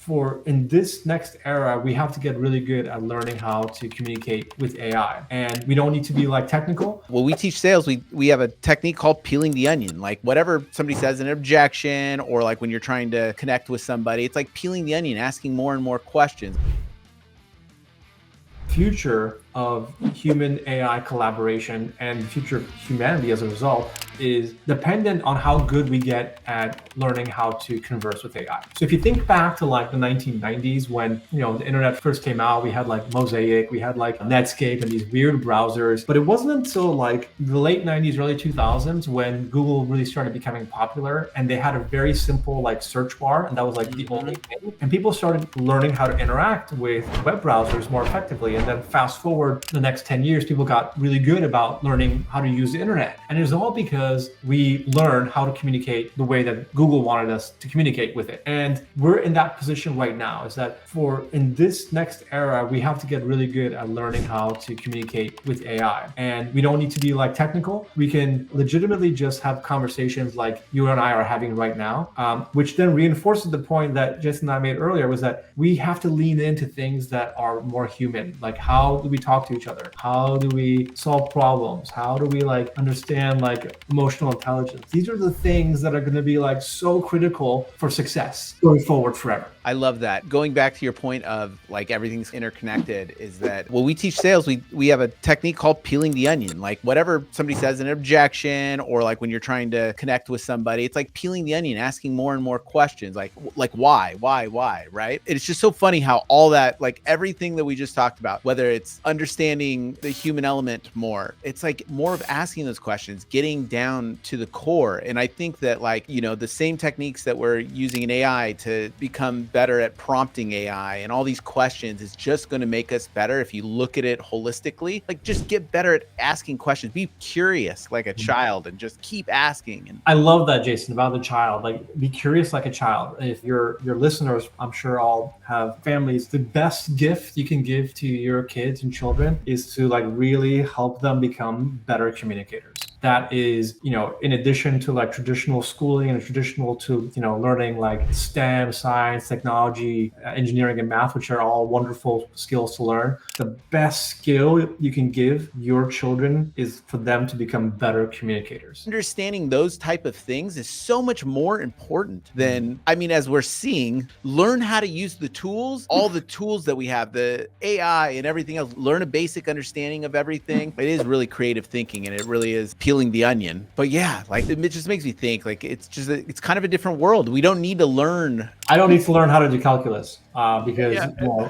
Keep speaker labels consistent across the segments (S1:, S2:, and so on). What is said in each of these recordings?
S1: for in this next era, we have to get really good at learning how to communicate with AI. And we don't need to be like technical.
S2: Well, we teach sales. We have a technique called peeling the onion. Like whatever somebody says, an objection, or like when you're trying to connect with somebody, it's like peeling the onion, asking more and more questions.
S1: Future of human AI collaboration and future of humanity as a result is dependent on how good we get at learning how to converse with AI. So if you think back to like the 1990s when, the internet first came out, we had like Mosaic, we had like Netscape and these weird browsers, but it wasn't until like the late 90s, early 2000s when Google really started becoming popular and they had a very simple like search bar, and that was like the only thing. And people started learning how to interact with web browsers more effectively. And then fast forward the next 10 years, people got really good about learning how to use the internet. And it was all because we learned how to communicate the way that Google wanted us to communicate with it. And we're in that position right now, is that for in this next era, we have to get really good at learning how to communicate with AI. And we don't need to be like technical. We can legitimately just have conversations like you and I are having right now, which then reinforces the point that Jason and I made earlier, was that we have to lean into things that are more human. Like, how do we talk to each other? How do we solve problems? How do we like understand like emotional intelligence? These are the things that are going to be like so critical for success going forward forever.
S2: I love that. Going back to your point of like everything's interconnected, is that, well, we teach sales. We have a technique called peeling the onion. Like whatever somebody says, an objection, or like when you're trying to connect with somebody, it's like peeling the onion, asking more and more questions, like why, right? It's just so funny how all that, like everything that we just talked about, whether it's understanding the human element more, it's like more of asking those questions, getting down to the core. And I think that like, the same techniques that we're using in AI to become better at prompting AI and all these questions is just going to make us better if you look at it holistically. Like just get better at asking questions, be curious like a child and just keep asking. And
S1: I love that, Jason, about the child. Like, be curious like a child. If your listeners, I'm sure all have families, the best gift you can give to your kids and children is to like really help them become better communicators. That is, in addition to like traditional schooling and traditional to, learning like STEM, science, technology, engineering, and math, which are all wonderful skills to learn. The best skill you can give your children is for them to become better communicators.
S2: Understanding those type of things is so much more important than, as we're seeing, learn how to use the tools, all the tools that we have, the AI and everything else, learn a basic understanding of everything. It is really creative thinking, and it really is peeling the onion. But yeah, like it just makes me think like it's kind of a different world. We don't need to learn.
S1: I don't need to learn how to do calculus because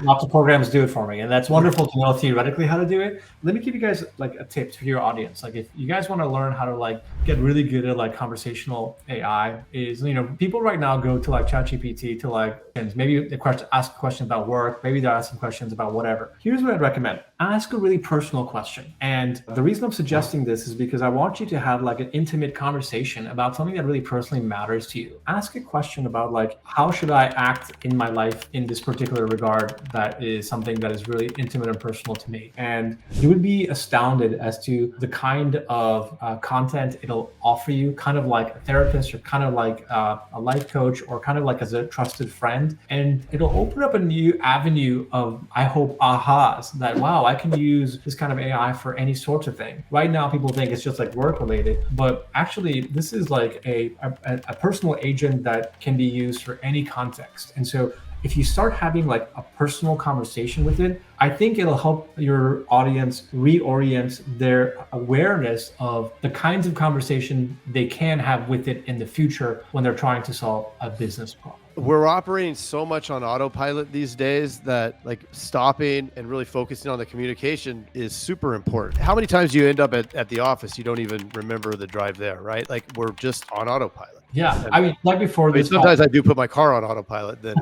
S1: lots of programs do it for me, and that's wonderful to know theoretically how to do it. Let me give you guys like a tip for your audience. Like, if you guys want to learn how to like get really good at like conversational AI, is people right now go to like ChatGPT to like, and maybe they ask a question about work, maybe they're asking questions about whatever. Here's what I'd recommend: ask a really personal question. And the reason I'm suggesting this is because I want you to have like an intimate conversation about something that really personally matters to you. Ask a question about like, how should I act in my life in this particular regard that is something that is really intimate and personal to me. And you would be astounded as to the kind of content it'll offer you, kind of like a therapist, or kind of like a life coach, or kind of like as a trusted friend. And it'll open up a new avenue of, I hope, ahas that, wow, I can use this kind of AI for any sorts of thing. Right now, people think it's just like work related, but actually this is like a personal agent that can be used for any context. And so if you start having like a personal conversation with it, I think it'll help your audience reorient their awareness of the kinds of conversation they can have with it in the future when they're trying to solve a business problem.
S3: We're operating so much on autopilot these days that like stopping and really focusing on the communication is super important. How many times do you end up at the office, you don't even remember the drive there, right? Like we're just on autopilot.
S1: Yeah, right before this.
S3: Sometimes I do put my car on autopilot. Then,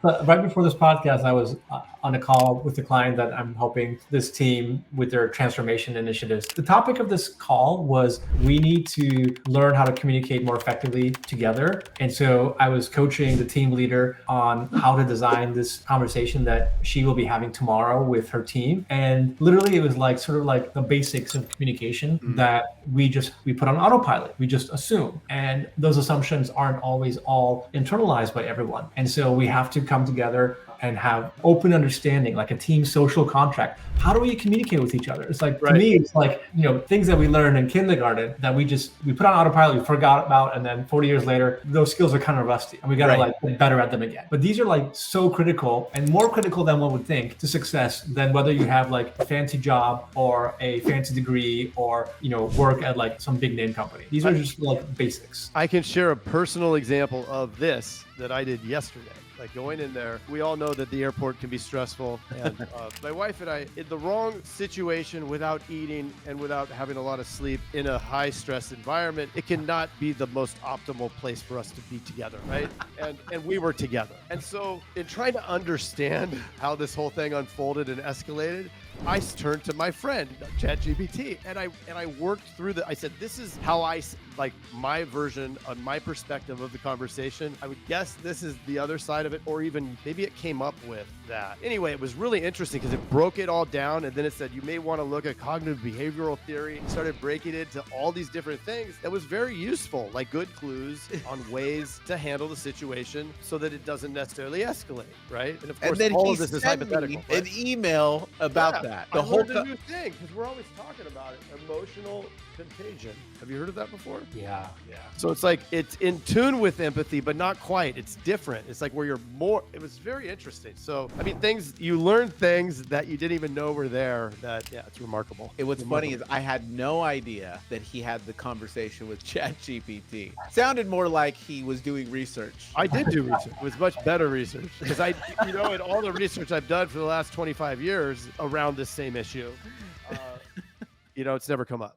S1: but right before this podcast, I was on a call with a client that I'm helping this team with their transformation initiatives. The topic of this call was we need to learn how to communicate more effectively together. And so I was coaching the team leader on how to design this conversation that she will be having tomorrow with her team. And literally it was like sort of like the basics of communication that we put on autopilot. We just assume. And those assumptions aren't always all internalized by everyone. And so we have to come together and have open understanding, like a team social contract. How do we communicate with each other? It's like, to me, it's like, things that we learned in kindergarten that we put on autopilot, we forgot about, and then 40 years later, those skills are kind of rusty and we got to like get better at them again. But these are like so critical, and more critical than one would think, to success than whether you have like a fancy job or a fancy degree or, work at like some big name company. These are just like basics.
S3: I can share a personal example of this that I did yesterday. Like going in there, we all know that the airport can be stressful. And my wife and I, in the wrong situation, without eating and without having a lot of sleep in a high stress environment, it cannot be the most optimal place for us to be together, right? And we were together. And so in trying to understand how this whole thing unfolded and escalated, I turned to my friend, ChatGPT, and I worked through I said, this is how like my version on my perspective of the conversation. I would guess this is the other side of it, or even maybe it came up with that. Anyway, it was really interesting because it broke it all down, and then it said, you may want to look at cognitive behavioral theory. It started breaking it into all these different things. That was very useful, like good clues on ways to handle the situation so that it doesn't necessarily escalate, right? And of course, all of this is hypothetical.
S2: An email about that.
S3: The whole new thing, because we're always talking about it, emotional contagion. Have you heard of that before?
S1: Yeah.
S3: So it's like it's in tune with empathy, but not quite. It's different. It's like where you're more. It was very interesting. So I mean, you learn things that you didn't even know were there. It's remarkable.
S2: What's funny is I had no idea that he had the conversation with ChatGPT. Sounded more like he was doing research.
S3: I did do research. It was much better research because in all the research I've done for the last 25 years around this same issue, it's never come up.